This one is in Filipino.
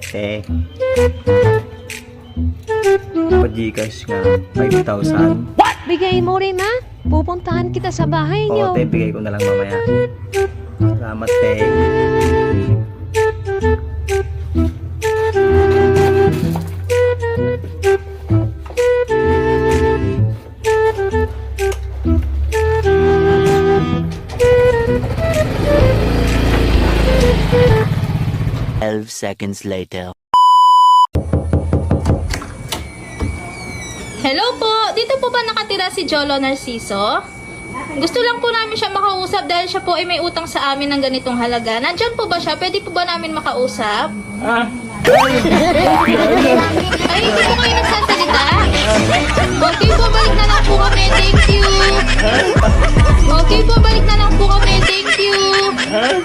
Te. Pa-Gcash nga. 5,000. Bigay mo rin ha. Pupuntahan kita sa bahay Oo, niyo. te. Bigay ko na lang mamaya. Salamat, te. Seconds later. Hello po, dito po ba nakatira si Jolo Narciso? Gusto lang po namin siya makausap dahil siya po ay may utang sa amin ng ganitong halaga. Nandyan po ba siya? Pwede po ba namin makausap?